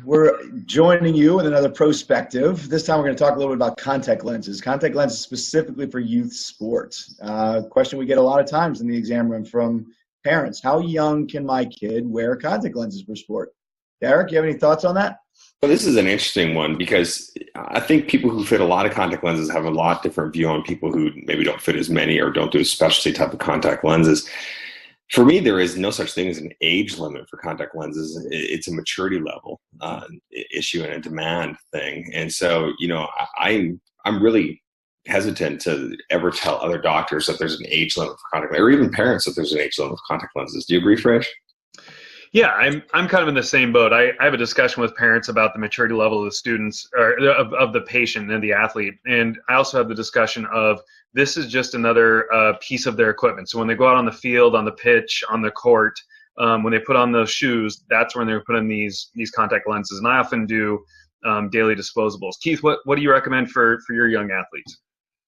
we're joining you with another prospective. This time we're going to talk a little bit about contact lenses. Contact lenses specifically for youth sports. Question we get a lot of times in the exam room from parents. How young can my kid wear contact lenses for sport? Derek, you have any thoughts on that? Well, this is an interesting one because I think people who fit a lot of contact lenses have a lot different view on people who maybe don't fit as many or don't do a specialty type of contact lenses. For me, there is no such thing as an age limit for contact lenses. It's a maturity level issue and a demand thing. And so, I'm really hesitant to ever tell other doctors that there's an age limit for contact lenses, or even parents that there's an age limit for contact lenses. Do you agree, Fresh? Yeah, I'm kind of in the same boat. I have a discussion with parents about the maturity level of the students, or of the patient and the athlete. And I also have the discussion of this is just another piece of their equipment. So when they go out on the field, on the pitch, on the court, when they put on those shoes, that's when they're putting these contact lenses. And I often do daily disposables. Keith, what do you recommend for your young athletes?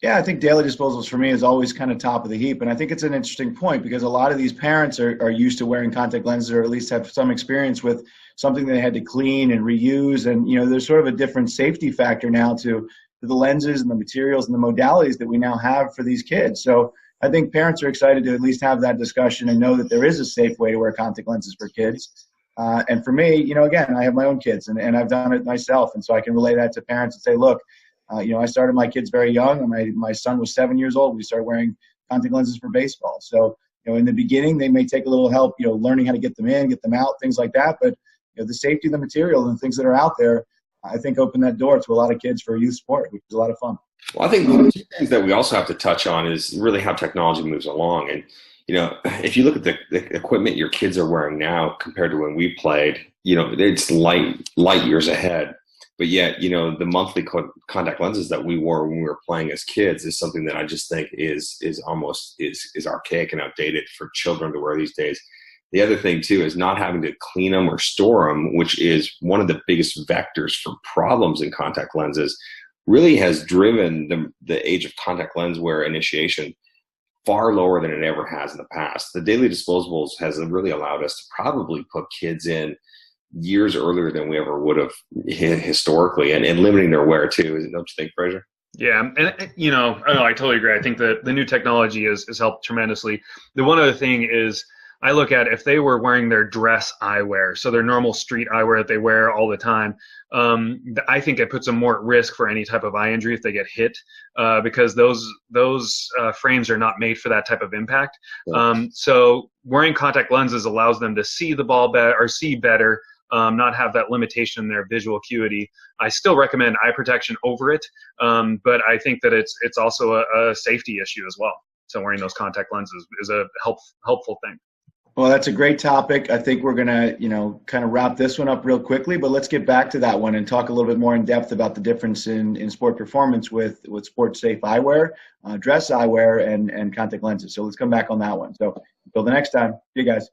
Yeah, I think daily disposables for me is always kind of top of the heap. And I think it's an interesting point because a lot of these parents are used to wearing contact lenses, or at least have some experience with something they had to clean and reuse. And, there's sort of a different safety factor now to the lenses and the materials and the modalities that we now have for these kids. So I think parents are excited to at least have that discussion and know that there is a safe way to wear contact lenses for kids. And for me, again, I have my own kids and I've done it myself. And so I can relay that to parents and say, look, I started my kids very young. My son was 7 years old. We started wearing contact lenses for baseball. So, in the beginning, they may take a little help, learning how to get them in, get them out, things like that. But, the safety of the material and things that are out there, I think open that door to a lot of kids for youth sport, which is a lot of fun. Well, I think one of the things that we also have to touch on is really how technology moves along. And, if you look at the equipment your kids are wearing now compared to when we played, it's light years ahead. But yet, the monthly contact lenses that we wore when we were playing as kids is something that I just think is almost archaic and outdated for children to wear these days. The other thing, too, is not having to clean them or store them, which is one of the biggest vectors for problems in contact lenses, really has driven the age of contact lens wear initiation far lower than it ever has in the past. The daily disposables has really allowed us to probably put kids in years earlier than we ever would have historically, and limiting their wear too. Don't you think, Fraser? Yeah, and I totally agree. I think that the new technology has helped tremendously. The one other thing is, I look at if they were wearing their dress eyewear, so their normal street eyewear that they wear all the time, I think it puts them more at risk for any type of eye injury if they get hit, because those frames are not made for that type of impact. So wearing contact lenses allows them to see the ball better, or see better, not have that limitation in their visual acuity. I still recommend eye protection over it, but I think that it's also a safety issue as well. So wearing those contact lenses is a helpful thing. Well, that's a great topic. I think we're going to, kind of wrap this one up real quickly, but let's get back to that one and talk a little bit more in depth about the difference in sport performance with sports safe eyewear, dress eyewear, and contact lenses. So let's come back on that one. So until the next time, see you guys.